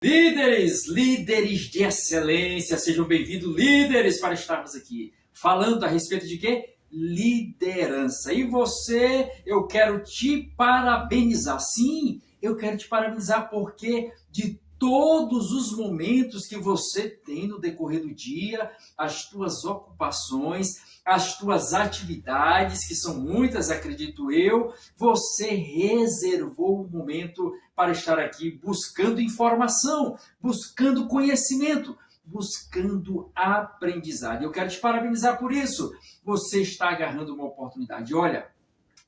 Líderes, líderes de excelência, sejam bem-vindos, líderes, para estarmos aqui falando a respeito de quê? Liderança. E você, eu quero te parabenizar. Sim, eu quero te parabenizar porque de todos os momentos que você tem no decorrer do dia, as tuas ocupações, as tuas atividades, que são muitas, acredito eu, você reservou um momento para estar aqui buscando informação, buscando conhecimento, buscando aprendizado. Eu quero te parabenizar por isso. Você está agarrando uma oportunidade. Olha,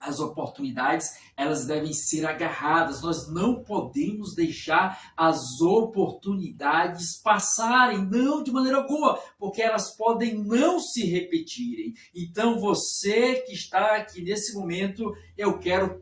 as oportunidades, elas devem ser agarradas. Nós não podemos deixar as oportunidades passarem, não de maneira alguma, porque elas podem não se repetirem. Então, você que está aqui nesse momento,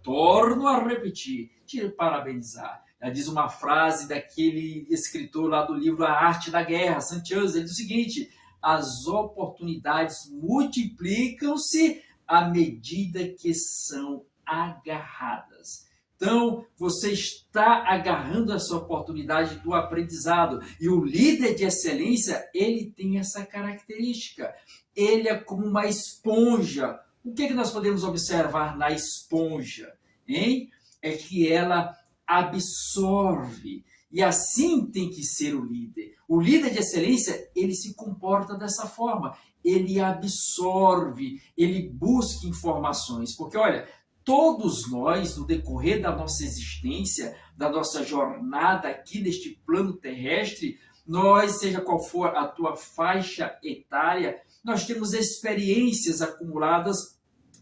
torno a repetir, te parabenizar. Já diz uma frase daquele escritor lá do livro A Arte da Guerra, Saint-Exupéry, ele diz o seguinte: as oportunidades multiplicam-se à medida que são agarradas. Então, você está agarrando essa oportunidade do aprendizado. E o líder de excelência, ele tem essa característica. Ele é como uma esponja. O que nós podemos observar na esponja? Hein? É que ela absorve. E assim tem que ser o líder. O líder de excelência, ele se comporta dessa forma. Ele absorve, ele busca informações. Porque, olha, todos nós, no decorrer da nossa existência, da nossa jornada aqui neste plano terrestre, nós, seja qual for a tua faixa etária, nós temos experiências acumuladas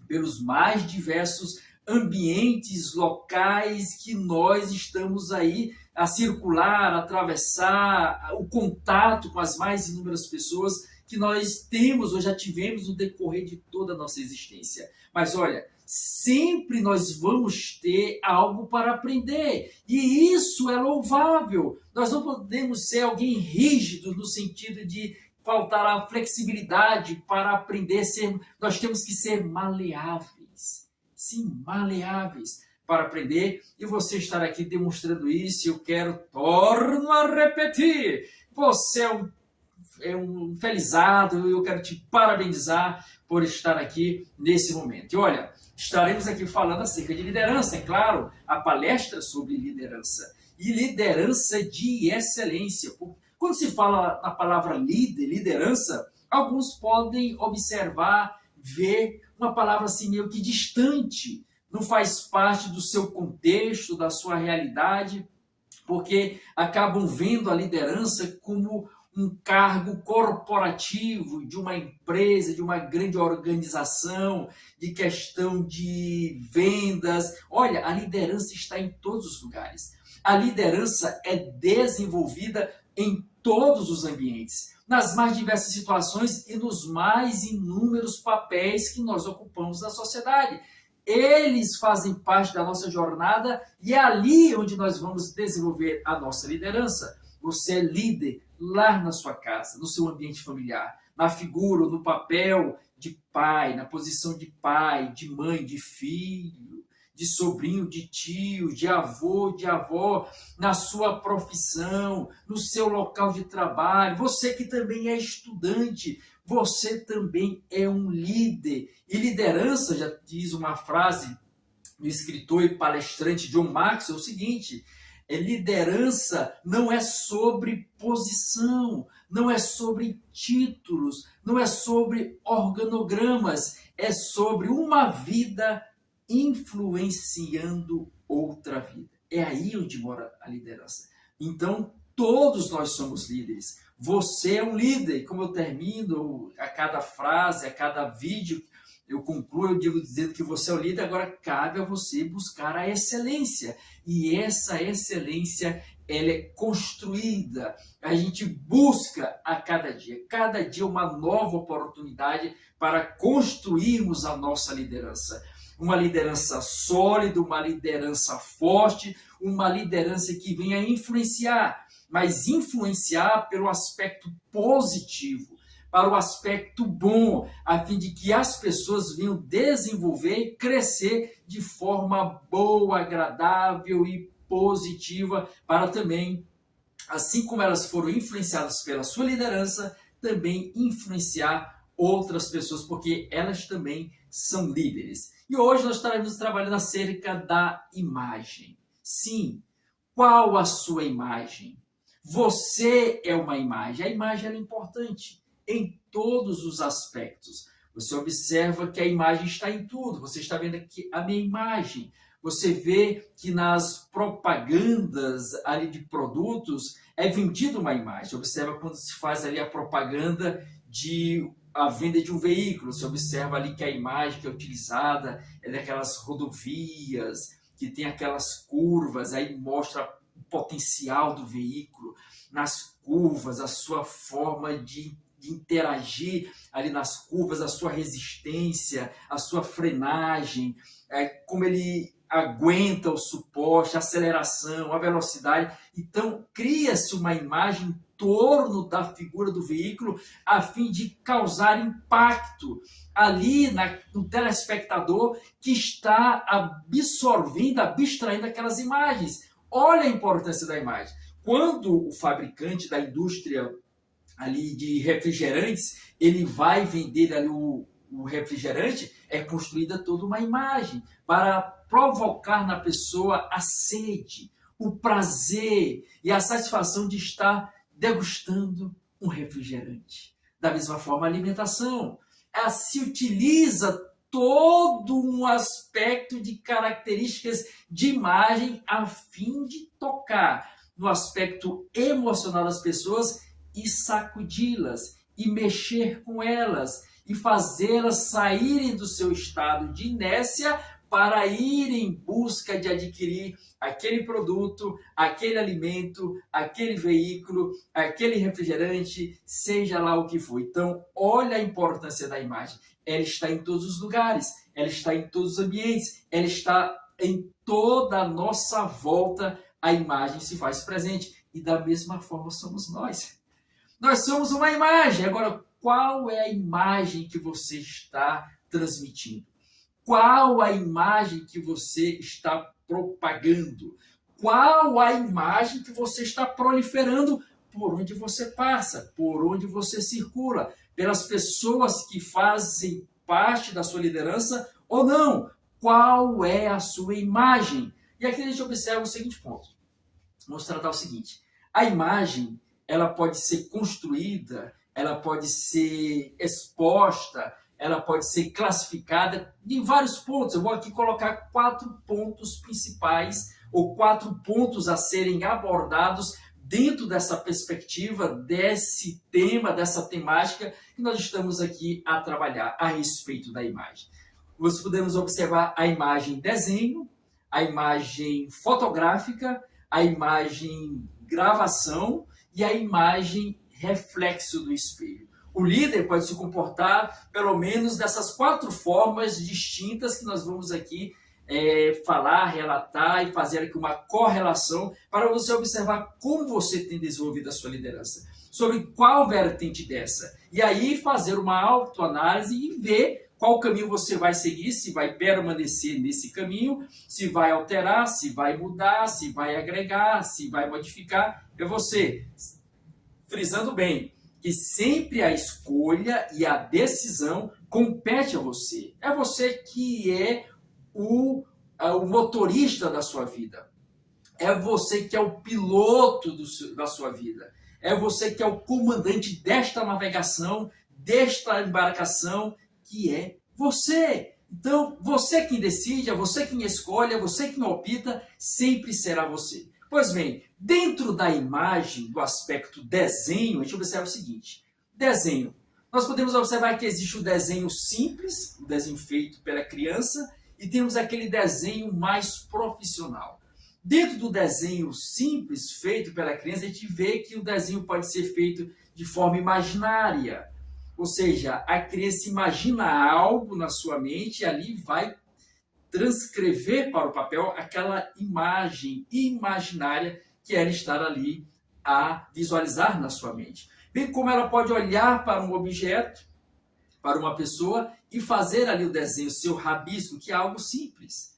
pelos mais diversos ambientes, locais que nós estamos aí a circular, a atravessar, o contato com as mais inúmeras pessoas que nós temos ou já tivemos no decorrer de toda a nossa existência. Mas olha, sempre nós vamos ter algo para aprender, e isso é louvável. Nós não podemos ser alguém rígido no sentido de faltar a flexibilidade para aprender. Nós temos que ser maleáveis. Sim, maleáveis para aprender, e você estar aqui demonstrando isso. Torno a repetir, você é um felizado, e eu quero te parabenizar por estar aqui nesse momento. E olha, estaremos aqui falando acerca de liderança, é claro, a palestra sobre liderança, e liderança de excelência. Quando se fala na palavra líder, liderança, alguns podem observar, ver uma palavra assim meio que distante, não faz parte do seu contexto, da sua realidade, porque acabam vendo a liderança como um cargo corporativo de uma empresa, de uma grande organização, de questão de vendas. Olha, a liderança está em todos os lugares. A liderança é desenvolvida em todos os ambientes, nas mais diversas situações e nos mais inúmeros papéis que nós ocupamos na sociedade. Eles fazem parte da nossa jornada, e é ali onde nós vamos desenvolver a nossa liderança. Você é líder lá na sua casa, no seu ambiente familiar, na figura, no papel de pai, na posição de pai, de mãe, de filho, de sobrinho, de tio, de avô, de avó, na sua profissão, no seu local de trabalho. Você que também é estudante, você também é um líder. E liderança, já diz uma frase do escritor e palestrante John Maxwell, é o seguinte: liderança não é sobre posição, não é sobre títulos, não é sobre organogramas, é sobre uma vida influenciando outra vida. É aí onde mora a liderança. Então, todos nós somos líderes. Você é um líder. Como eu termino a cada frase, a cada vídeo, eu concluo, eu digo dizendo que você é o líder. Agora cabe a você buscar a excelência. E essa excelência, ela é construída. A gente busca a cada dia uma nova oportunidade para construirmos a nossa liderança. Uma liderança sólida, uma liderança forte, uma liderança que venha influenciar, mas influenciar pelo aspecto positivo, para o aspecto bom, a fim de que as pessoas venham desenvolver e crescer de forma boa, agradável e positiva, para também assim como elas foram influenciadas pela sua liderança, também influenciar outras pessoas, porque elas também são líderes. E hoje nós estaremos trabalhando acerca da imagem. Sim, qual a sua imagem? Você é uma imagem. A imagem é importante em todos os aspectos. Você observa que a imagem está em tudo. Você está vendo aqui a minha imagem. Você vê que nas propagandas ali de produtos é vendida uma imagem. Observa quando se faz ali a propaganda de a venda de um veículo. Você observa ali que a imagem que é utilizada é daquelas rodovias, que tem aquelas curvas, aí mostra o potencial do veículo, nas curvas, a sua forma de interagir ali nas curvas, a sua resistência, a sua frenagem, como ele aguenta o suporte, a aceleração, a velocidade. Então, cria-se uma imagem em torno da figura do veículo a fim de causar impacto ali no telespectador que está absorvendo, abstraindo aquelas imagens. Olha a importância da imagem. Quando o fabricante da indústria ali de refrigerantes, ele vai vender ali o refrigerante, é construída toda uma imagem para provocar na pessoa a sede, o prazer e a satisfação de estar degustando um refrigerante. Da mesma forma, a alimentação. Ela se utiliza todo um aspecto de características de imagem a fim de tocar no aspecto emocional das pessoas e sacudi-las, e mexer com elas, e fazê-las saírem do seu estado de inércia para ir em busca de adquirir aquele produto, aquele alimento, aquele veículo, aquele refrigerante, seja lá o que for. Então, olha a importância da imagem. Ela está em todos os lugares, ela está em todos os ambientes, ela está em toda a nossa volta, a imagem se faz presente. E da mesma forma somos nós. Nós somos uma imagem. Agora, qual é a imagem que você está transmitindo? Qual a imagem que você está propagando? Qual a imagem que você está proliferando por onde você passa, por onde você circula, pelas pessoas que fazem parte da sua liderança ou não? Qual é a sua imagem? E aqui a gente observa o seguinte ponto. Vamos tratar o seguinte. A imagem, ela pode ser construída, ela pode ser exposta, ela pode ser classificada em vários pontos. Eu vou aqui colocar 4 pontos principais, ou 4 pontos a serem abordados dentro dessa perspectiva, desse tema, dessa temática que nós estamos aqui a trabalhar a respeito da imagem. Nós podemos observar a imagem desenho, a imagem fotográfica, a imagem gravação e a imagem reflexo do espelho. O líder pode se comportar pelo menos dessas 4 formas distintas que nós vamos aqui falar, relatar e fazer aqui uma correlação para você observar como você tem desenvolvido a sua liderança, sobre qual vertente dessa. E aí fazer uma autoanálise e ver qual caminho você vai seguir, se vai permanecer nesse caminho, se vai alterar, se vai mudar, se vai agregar, se vai modificar. É você, frisando bem, que sempre a escolha e a decisão compete a você. É você que é o motorista da sua vida. É você que é o piloto da sua vida. É você que é o comandante desta navegação, desta embarcação, que é você. Então, você quem decide, é você quem escolhe, é você quem opta, sempre será você. Pois bem, dentro da imagem, do aspecto desenho, a gente observa o seguinte. Desenho. Nós podemos observar que existe o desenho simples, o desenho feito pela criança, e temos aquele desenho mais profissional. Dentro do desenho simples feito pela criança, a gente vê que o desenho pode ser feito de forma imaginária. Ou seja, a criança imagina algo na sua mente e ali vai transcrever para o papel aquela imagem imaginária que ela está ali a visualizar na sua mente. Bem como ela pode olhar para um objeto, para uma pessoa e fazer ali o desenho, o seu rabisco, que é algo simples.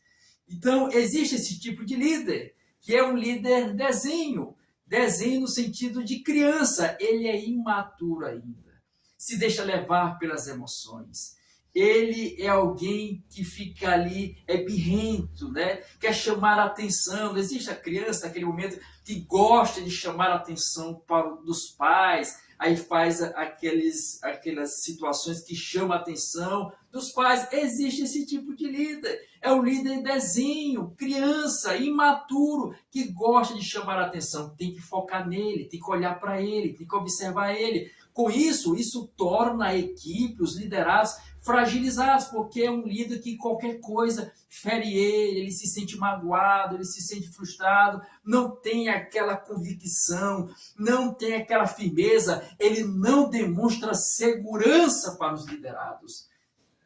Então, existe esse tipo de líder, que é um líder desenho, Desenho no sentido de criança, ele é imaturo ainda. Se deixa levar pelas emoções. Ele é alguém que fica ali, é birrento, né? Quer chamar a atenção. Não existe a criança naquele momento que gosta de chamar a atenção dos pais, aí faz aquelas situações que chamam a atenção dos pais. Existe esse tipo de líder. É o líder desenho, criança, imaturo, que gosta de chamar a atenção. Tem que focar nele, tem que olhar para ele, tem que observar ele. Com isso, isso torna a equipe, os liderados, fragilizados, porque é um líder que qualquer coisa fere ele se sente magoado, ele se sente frustrado, não tem aquela convicção, não tem aquela firmeza, ele não demonstra segurança para os liderados.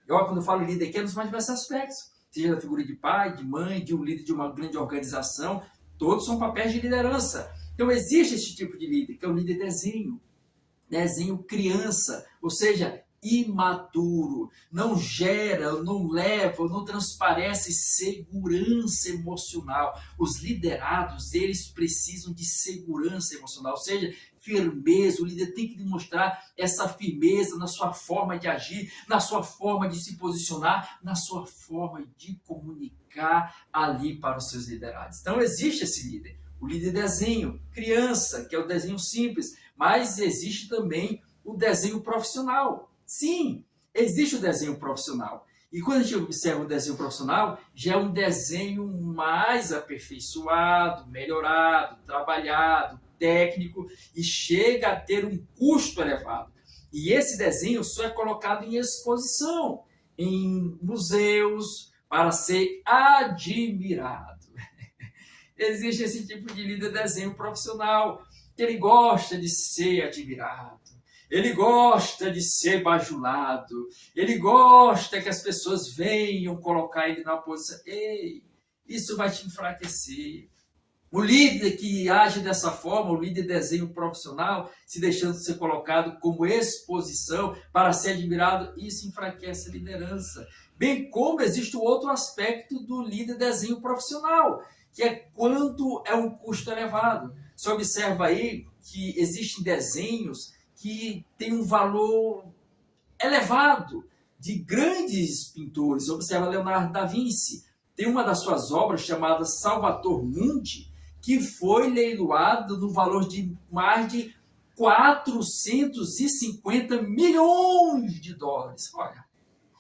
Quando eu falo líder aqui, é nos mais diversos aspectos, seja da figura de pai, de mãe, de um líder de uma grande organização, todos são papéis de liderança. Então existe esse tipo de líder, que é o líder desenho criança, ou seja, imaturo, não gera, não leva, não transparece segurança emocional. Os liderados, eles precisam de segurança emocional, ou seja, firmeza. O líder tem que demonstrar essa firmeza na sua forma de agir, na sua forma de se posicionar, na sua forma de comunicar ali para os seus liderados. Então existe esse líder. O líder desenho, criança, que é o desenho simples, mas existe também o desenho profissional. Sim, existe o desenho profissional. E quando a gente observa o desenho profissional, já é um desenho mais aperfeiçoado, melhorado, trabalhado, técnico e chega a ter um custo elevado. E esse desenho só é colocado em exposição, em museus, para ser admirado. Existe esse tipo de líder desenho profissional, que ele gosta de ser admirado, ele gosta de ser bajulado, ele gosta que as pessoas venham colocar ele na posição. Ei, isso vai te enfraquecer. O líder que age dessa forma, o líder desenho profissional, se deixando ser colocado como exposição para ser admirado, isso enfraquece a liderança. Bem como existe o outro aspecto do líder desenho profissional, que é quando é um custo elevado. Você observa aí que existem desenhos que têm um valor elevado de grandes pintores. Você observa Leonardo da Vinci. Tem uma das suas obras chamada Salvator Mundi, que foi leiloado no valor de mais de 450 milhões de dólares. Olha,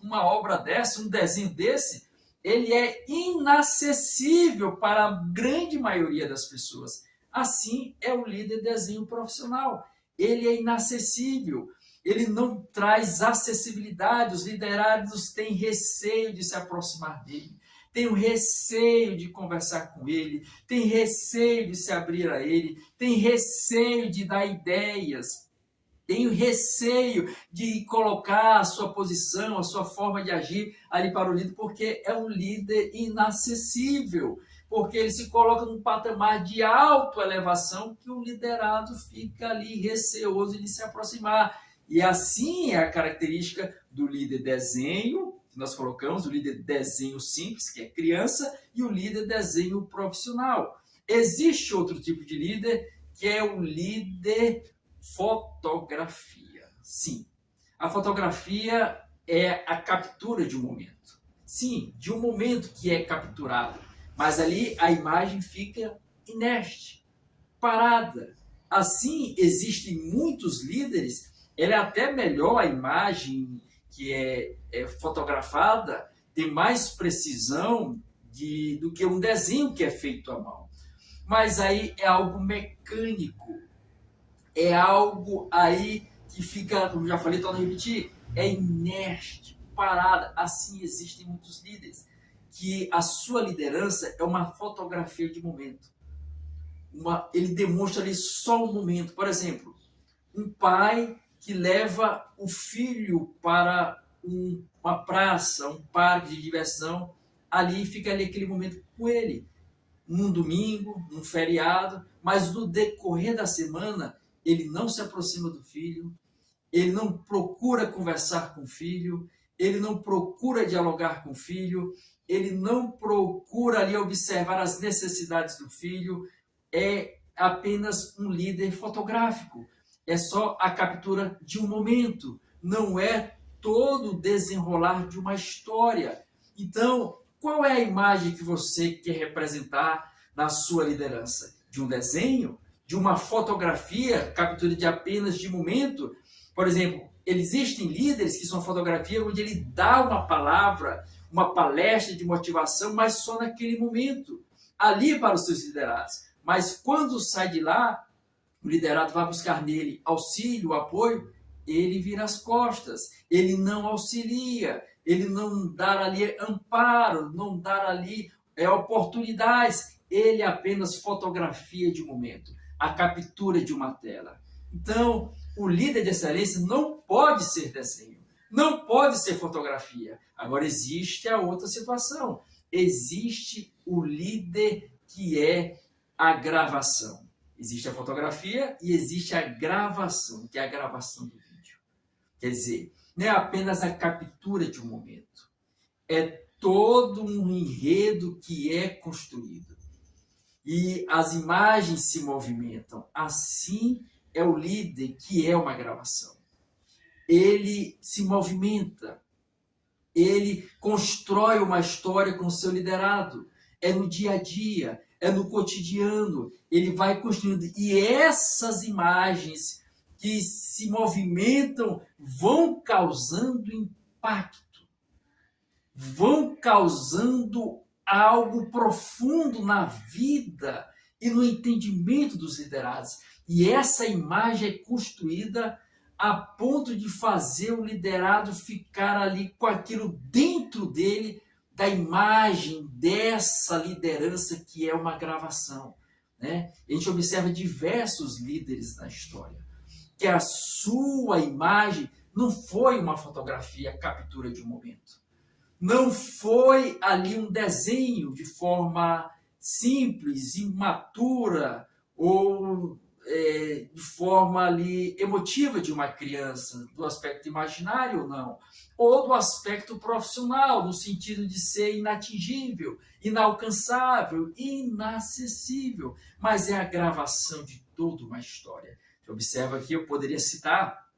uma obra dessa, um desenho desse, ele é inacessível para a grande maioria das pessoas. Assim é o líder desenho profissional. Ele é inacessível, ele não traz acessibilidade, os liderados têm receio de se aproximar dele, têm receio de conversar com ele, têm receio de se abrir a ele, têm receio de dar ideias, têm receio de colocar a sua posição, a sua forma de agir ali para o líder, porque é um líder inacessível, porque ele se coloca num patamar de autoelevação que o liderado fica ali receoso de se aproximar. E assim é a característica do líder desenho, que nós colocamos, o líder desenho simples, que é criança, e o líder desenho profissional. Existe outro tipo de líder, que é o líder fotografia. Sim, a fotografia é a captura de um momento. Sim, de um momento que é capturado. Mas ali a imagem fica inerte, parada. Assim, existem muitos líderes, ela é até melhor a imagem que é fotografada, tem mais precisão do que um desenho que é feito à mão. Mas aí é algo mecânico, é algo aí que fica, como já falei, torno a repetir, é inerte, parada. Assim existem muitos líderes, que a sua liderança é uma fotografia de momento. Ele demonstra ali só um momento. Por exemplo, um pai que leva o filho para uma praça, um parque de diversão, ali fica ali aquele momento com ele. Num domingo, num feriado, mas no decorrer da semana, ele não se aproxima do filho, ele não procura conversar com o filho, ele não procura dialogar com o filho, ele não procura ali observar as necessidades do filho, é apenas um líder fotográfico. É só a captura de um momento, não é todo o desenrolar de uma história. Então, qual é a imagem que você quer representar na sua liderança? De um desenho? De uma fotografia, captura de apenas de momento? Por exemplo, existem líderes que são fotografia onde ele dá uma palavra, uma palestra de motivação, mas só naquele momento, ali para os seus liderados. Mas quando sai de lá, o liderado vai buscar nele auxílio, apoio, ele vira as costas, ele não auxilia, ele não dá ali amparo, não dá ali oportunidades, ele apenas fotografia de momento, a captura de uma tela. Então, o líder de excelência não pode ser desenho, não pode ser fotografia. Agora, existe a outra situação, existe o líder que é a gravação. Existe a fotografia e existe a gravação, que é a gravação do vídeo. Quer dizer, não é apenas a captura de um momento, é todo um enredo que é construído. E as imagens se movimentam. Assim é o líder que é uma gravação. Ele se movimenta, ele constrói uma história com o seu liderado. É no dia a dia, é no cotidiano, ele vai construindo. E essas imagens que se movimentam vão causando impacto, vão causando algo profundo na vida e no entendimento dos liderados. E essa imagem é construída a ponto de fazer o liderado ficar ali com aquilo dentro dele, da imagem dessa liderança que é uma gravação. Né? A gente observa diversos líderes na história, que a sua imagem não foi uma fotografia, captura de um momento. Não foi ali um desenho de forma simples, imatura ou de forma ali emotiva de uma criança, do aspecto imaginário ou não, ou do aspecto profissional, no sentido de ser inatingível, inalcançável, inacessível, mas é a gravação de toda uma história. Você observa aqui, eu poderia citar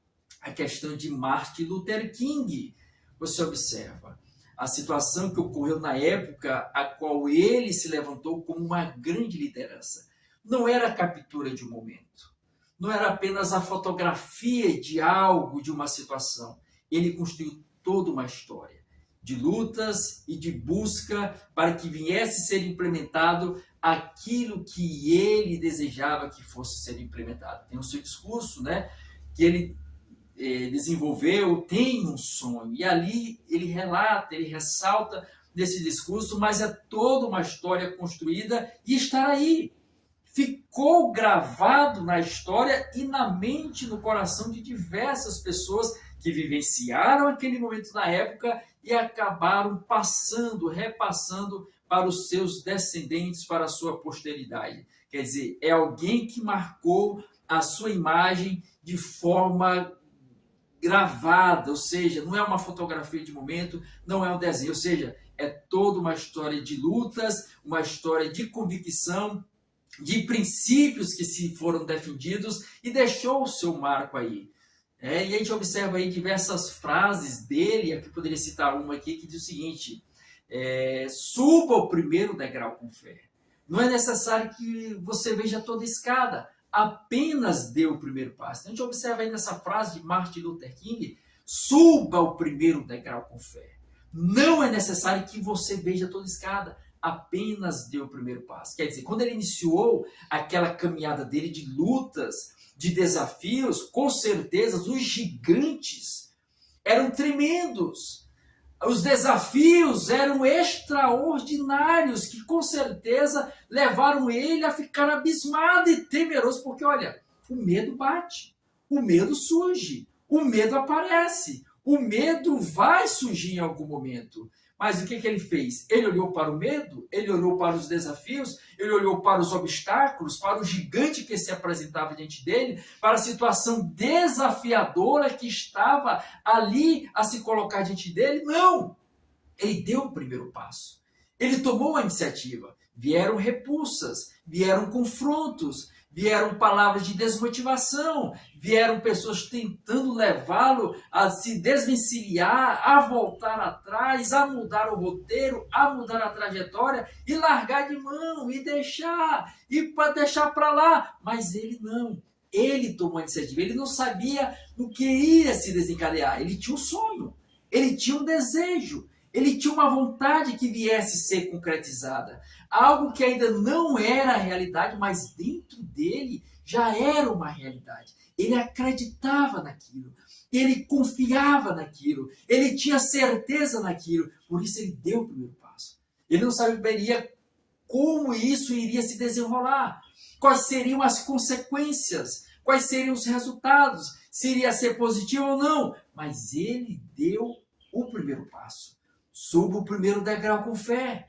a questão de Martin Luther King. Você observa a situação que ocorreu na época a qual ele se levantou como uma grande liderança. Não era a captura de um momento, não era apenas a fotografia de algo, de uma situação. Ele construiu toda uma história de lutas e de busca para que viesse ser implementado aquilo que ele desejava que fosse ser implementado. Tem o seu discurso, né, que ele desenvolveu, tem um sonho, e ali ele relata, ele ressalta nesse discurso, mas é toda uma história construída e está aí. Ficou gravado na história e na mente, no coração de diversas pessoas que vivenciaram aquele momento na época e acabaram passando, repassando para os seus descendentes, para a sua posteridade. Quer dizer, é alguém que marcou a sua imagem de forma gravada, ou seja, não é uma fotografia de momento, não é um desenho, ou seja, é toda uma história de lutas, uma história de convicção, de princípios que se foram defendidos e deixou o seu marco aí. E a gente observa aí diversas frases dele, aqui poderia citar uma aqui que diz o seguinte: suba o primeiro degrau com fé. Não é necessário que você veja toda a escada, apenas dê o primeiro passo. A gente observa aí nessa frase de Martin Luther King: suba o primeiro degrau com fé. Não é necessário que você veja toda a escada, apenas deu o primeiro passo. Quer dizer, quando ele iniciou aquela caminhada dele de lutas, de desafios, com certeza os gigantes eram tremendos. Os desafios eram extraordinários, que com certeza levaram ele a ficar abismado e temeroso, porque olha, o medo bate, o medo surge, o medo aparece, o medo vai surgir em algum momento. Mas o que ele fez? Ele olhou para o medo, ele olhou para os desafios, ele olhou para os obstáculos, para o gigante que se apresentava diante dele, para a situação desafiadora que estava ali a se colocar diante dele. Não! Ele deu o primeiro passo. Ele tomou a iniciativa. Vieram repulsas, vieram confrontos, vieram palavras de desmotivação, vieram pessoas tentando levá-lo a se desvencilhar, a voltar atrás, a mudar o roteiro, a mudar a trajetória e largar de mão e deixar para lá. Mas ele não. Ele tomou a iniciativa, ele não sabia o que ia se desencadear. Ele tinha um sonho, ele tinha um desejo, ele tinha uma vontade que viesse ser concretizada. Algo que ainda não era a realidade, mas dentro dele já era uma realidade. Ele acreditava naquilo, ele confiava naquilo, ele tinha certeza naquilo. Por isso ele deu o primeiro passo. Ele não saberia como isso iria se desenrolar, quais seriam as consequências, quais seriam os resultados, se iria ser positivo ou não. Mas ele deu o primeiro passo, suba o primeiro degrau com fé.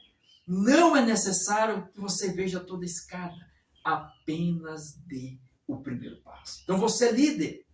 Não é necessário que você veja toda a escada, apenas dê o primeiro passo. Então você é líder.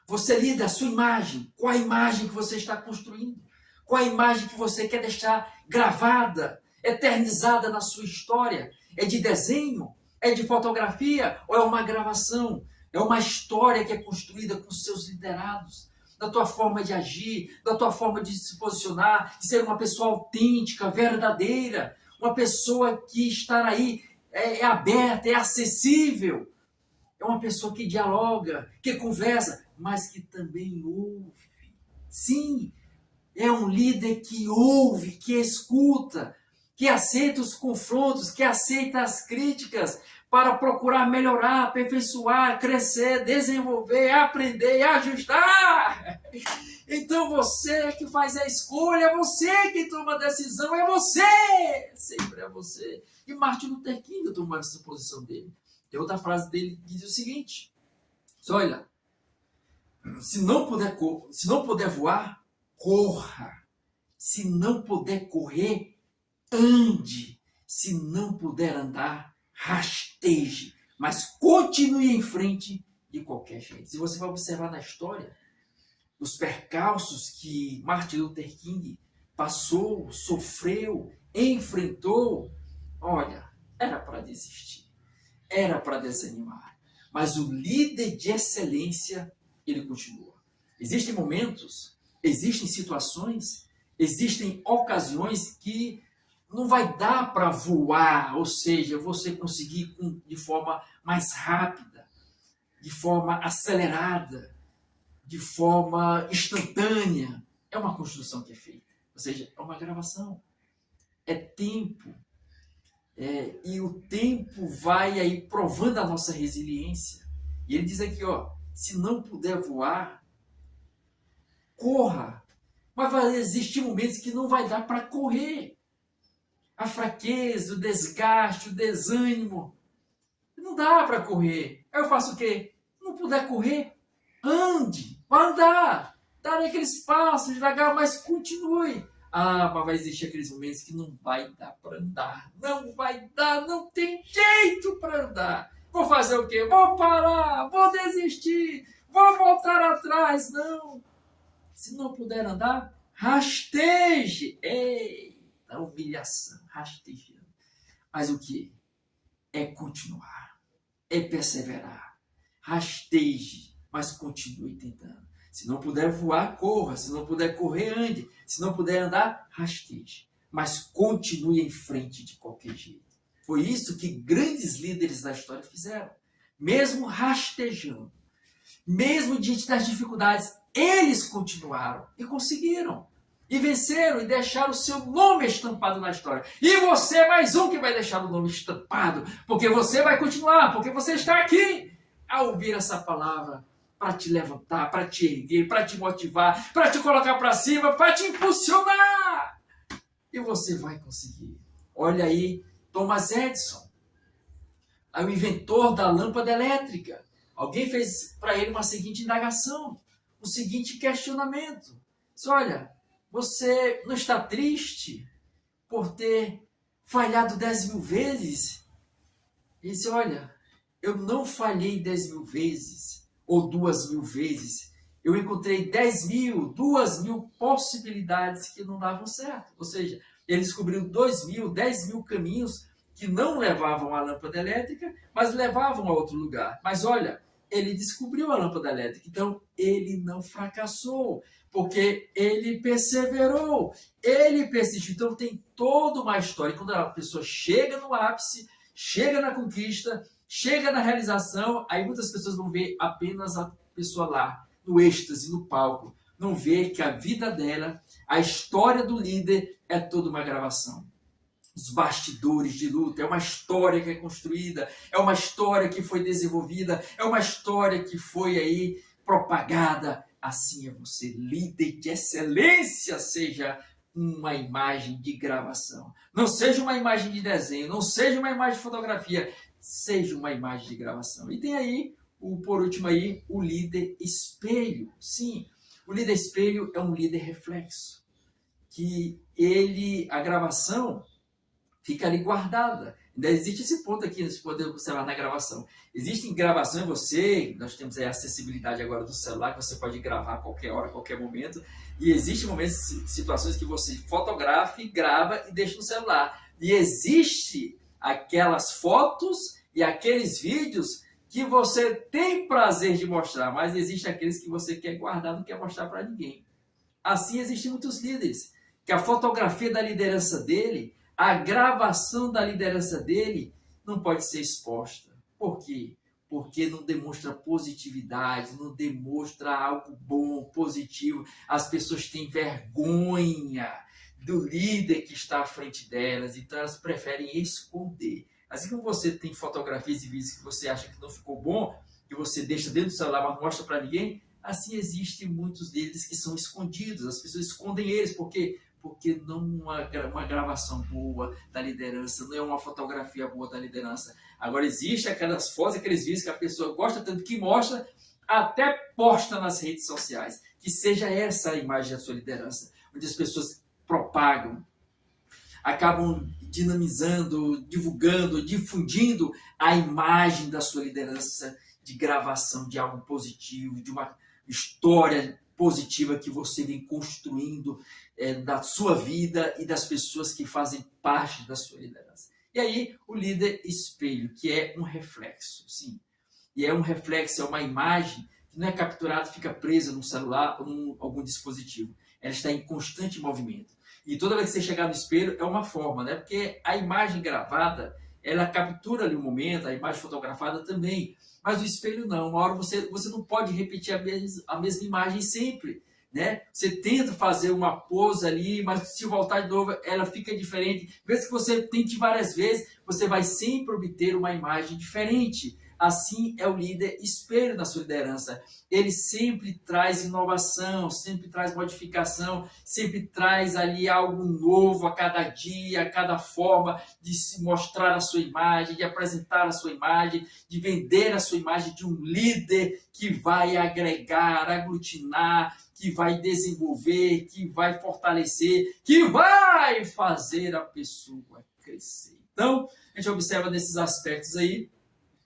Você é líder, a sua imagem. Qual a imagem que você está construindo? Qual a imagem que você quer deixar gravada, eternizada na sua história? É de desenho? É de fotografia? Ou é uma gravação? É uma história que é construída com seus liderados, da tua forma de agir, da tua forma de se posicionar, de ser uma pessoa autêntica, verdadeira, uma pessoa que está aí, é aberta, é acessível, é uma pessoa que dialoga, que conversa, mas que também ouve. Sim, é um líder que ouve, que escuta, que aceita os confrontos, que aceita as críticas, para procurar melhorar, aperfeiçoar, crescer, desenvolver, aprender e ajustar. Então você que faz a escolha, é você que toma a decisão, é você! Sempre é você. E Martin Luther King tomou essa posição dele. Tem outra frase dele que diz o seguinte: olha, se não puder voar, corra. Se não puder correr, ande. Se não puder andar, rasteje, mas continue em frente de qualquer jeito. Se você vai observar na história, os percalços que Martin Luther King passou, sofreu, enfrentou, olha, era para desistir, era para desanimar, mas o líder de excelência, ele continua. Existem momentos, existem situações, existem ocasiões que não vai dar para voar, ou seja, você conseguir de forma mais rápida, de forma acelerada, de forma instantânea. É uma construção que é feita, ou seja, é uma gravação, é tempo. E o tempo vai aí provando a nossa resiliência. E ele diz aqui, se não puder voar, corra. Mas vai existir momentos que não vai dar para correr. A fraqueza, o desgaste, o desânimo. Não dá para correr. Aí eu faço o quê? Se não puder correr, ande, vai andar. Dá aqueles passos devagar, mas continue. Mas vai existir aqueles momentos que não vai dar para andar. Não vai dar, não tem jeito para andar. Vou fazer o quê? Vou parar, vou desistir, vou voltar atrás. Não. Se não puder andar, rasteje. A humilhação, rastejando. Mas o que? É continuar, é perseverar. Rasteje, mas continue tentando. Se não puder voar, corra. Se não puder correr, ande. Se não puder andar, rasteje. Mas continue em frente de qualquer jeito. Foi isso que grandes líderes da história fizeram. Mesmo rastejando, mesmo diante das dificuldades, eles continuaram e conseguiram. E venceram e deixaram o seu nome estampado na história. E você é mais um que vai deixar o nome estampado, porque você vai continuar, porque você está aqui a ouvir essa palavra para te levantar, para te erguer, para te motivar, para te colocar para cima, para te impulsionar. E você vai conseguir. Olha aí, Thomas Edison, o inventor da lâmpada elétrica. Alguém fez para ele uma seguinte indagação, um seguinte questionamento. Disse, olha, você não está triste por ter falhado 10.000 vezes? Ele disse, olha, eu não falhei 10.000 vezes ou 2.000 vezes. Eu encontrei 10.000, 2.000 possibilidades que não davam certo. Ou seja, ele descobriu 2.000, 10.000 caminhos que não levavam a lâmpada elétrica, mas levavam a outro lugar. Mas olha, ele descobriu a lâmpada elétrica, então ele não fracassou, porque ele perseverou, ele persistiu. Então tem toda uma história. Quando a pessoa chega no ápice, chega na conquista, chega na realização, aí muitas pessoas vão ver apenas a pessoa lá, no êxtase, no palco. Não vê que a vida dela, a história do líder é toda uma gravação. Os bastidores de luta, é uma história que é construída, é uma história que foi desenvolvida, é uma história que foi aí propagada. Assim é você, líder de excelência, seja uma imagem de gravação. Não seja uma imagem de desenho, não seja uma imagem de fotografia, seja uma imagem de gravação. E tem aí, por último aí, o líder espelho. Sim, o líder espelho é um líder reflexo, que a gravação fica ali guardada. Ainda existe esse ponto aqui, você pode observar na gravação. Existe gravação em você, nós temos aí a acessibilidade agora do celular, que você pode gravar a qualquer hora, a qualquer momento. E existem momentos, situações que você fotografa, grava e deixa no celular. E existe aquelas fotos e aqueles vídeos que você tem prazer de mostrar, mas existe aqueles que você quer guardar, não quer mostrar para ninguém. Assim existem muitos líderes, que a fotografia da liderança dele, a gravação da liderança dele não pode ser exposta. Por quê? Porque não demonstra positividade, não demonstra algo bom, positivo. As pessoas têm vergonha do líder que está à frente delas, então elas preferem esconder. Assim como você tem fotografias e vídeos que você acha que não ficou bom, que você deixa dentro do celular, mas não mostra para ninguém, assim existem muitos deles que são escondidos. As pessoas escondem eles, porque não é uma gravação boa da liderança, não é uma fotografia boa da liderança. Agora, existe aquelas fotos, aqueles vídeos que a pessoa gosta tanto que mostra, até posta nas redes sociais. Que seja essa a imagem da sua liderança, onde as pessoas propagam, acabam dinamizando, divulgando, difundindo a imagem da sua liderança, de gravação de algo positivo, de uma história positiva que você vem construindo da sua vida e das pessoas que fazem parte da sua liderança. E aí, o líder espelho, que é um reflexo, sim. E é um reflexo, é uma imagem que não é capturada, fica presa num celular ou em algum dispositivo. Ela está em constante movimento. E toda vez que você chegar no espelho, é uma forma, né? Porque a imagem gravada, ela captura ali o momento, a imagem fotografada também. Mas o espelho não. Uma hora você não pode repetir a mesma imagem sempre, né? Você tenta fazer uma pose ali, mas se voltar de novo, ela fica diferente. Mesmo que você tente várias vezes, você vai sempre obter uma imagem diferente. Assim é o líder espelho na sua liderança. Ele sempre traz inovação, sempre traz modificação, sempre traz ali algo novo a cada dia, a cada forma de se mostrar a sua imagem, de apresentar a sua imagem, de vender a sua imagem de um líder que vai agregar, aglutinar, que vai desenvolver, que vai fortalecer, que vai fazer a pessoa crescer. Então, a gente observa nesses aspectos aí,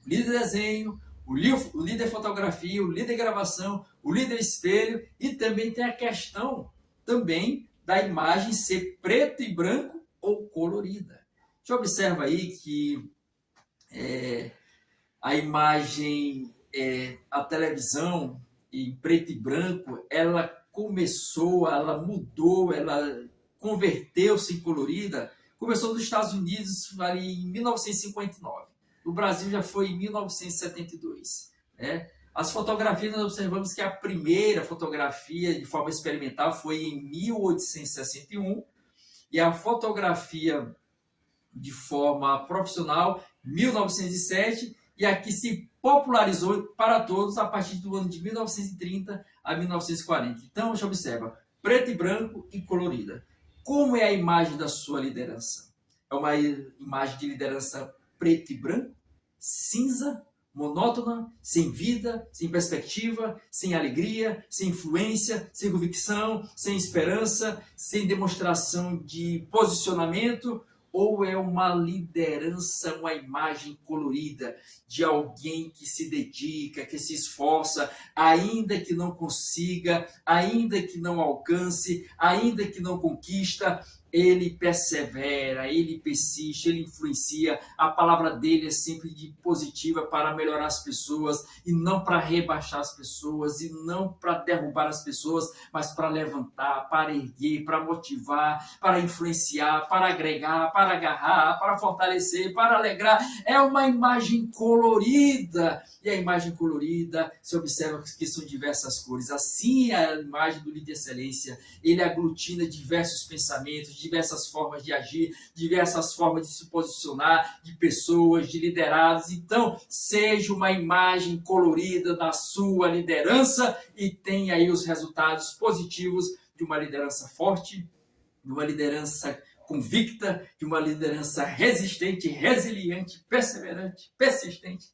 o líder desenho, o líder fotografia, o líder gravação, o líder espelho, e também tem a questão também da imagem ser preto e branco ou colorida. A gente observa aí que a imagem, a televisão em preto e branco, ela começou, ela mudou, ela converteu-se em colorida, começou nos Estados Unidos ali em 1959. No Brasil já foi em 1972. Né? As fotografias, nós observamos que a primeira fotografia de forma experimental foi em 1861 e a fotografia de forma profissional 1907 e a que se popularizou para todos a partir do ano de 1930 a 1940. Então, a gente observa preto e branco e colorida. Como é a imagem da sua liderança? É uma imagem de liderança preto e branco, cinza, monótona, sem vida, sem perspectiva, sem alegria, sem influência, sem convicção, sem esperança, sem demonstração de posicionamento, ou é uma liderança, uma imagem colorida de alguém que se dedica, que se esforça, ainda que não consiga, ainda que não alcance, ainda que não conquista, ele persevera, ele persiste, ele influencia. A palavra dele é sempre de positiva para melhorar as pessoas e não para rebaixar as pessoas e não para derrubar as pessoas, mas para levantar, para erguer, para motivar, para influenciar, para agregar, para agarrar, para fortalecer, para alegrar. É uma imagem colorida. E a imagem colorida, se observa que são diversas cores. Assim é a imagem do líder de excelência. Ele aglutina diversos pensamentos, diversas formas de agir, diversas formas de se posicionar, de pessoas, de liderados. Então, seja uma imagem colorida da sua liderança e tenha aí os resultados positivos de uma liderança forte, de uma liderança convicta, de uma liderança resistente, resiliente, perseverante, persistente.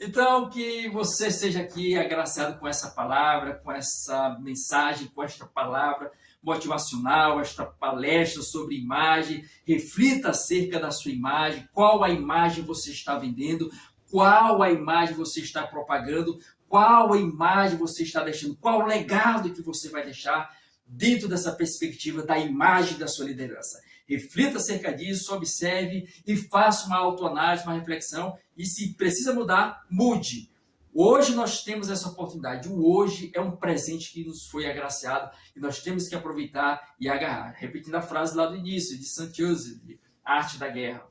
Então, que você seja aqui agraciado com essa palavra, com essa mensagem, com esta palavra motivacional, esta palestra sobre imagem. Reflita acerca da sua imagem, qual a imagem você está vendendo, qual a imagem você está propagando, qual a imagem você está deixando, qual o legado que você vai deixar dentro dessa perspectiva da imagem da sua liderança. Reflita acerca disso, observe e faça uma autoanálise, uma reflexão. E se precisa mudar, mude. Hoje nós temos essa oportunidade. O hoje é um presente que nos foi agraciado e nós temos que aproveitar e agarrar. Repetindo a frase lá do início, de Saint-Exupéry, Arte da Guerra.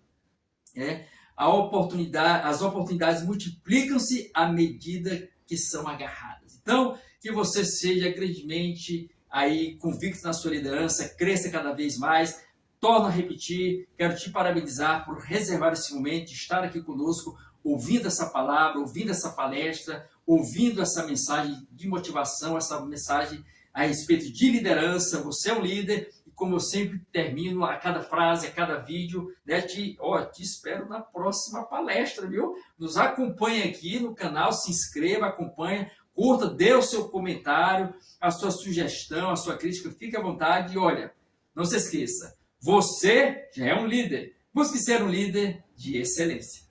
As oportunidades multiplicam-se à medida que são agarradas. Então, que você seja grandemente aí convicto na sua liderança, cresça cada vez mais. Torno a repetir, quero te parabenizar por reservar esse momento de estar aqui conosco, ouvindo essa palavra, ouvindo essa palestra, ouvindo essa mensagem de motivação, essa mensagem a respeito de liderança. Você é um líder e, como eu sempre termino a cada frase, a cada vídeo, né, te espero na próxima palestra, viu? Nos acompanhe aqui no canal, se inscreva, acompanha, curta, dê o seu comentário, a sua sugestão, a sua crítica, fique à vontade e olha, não se esqueça, você já é um líder. Busque ser um líder de excelência.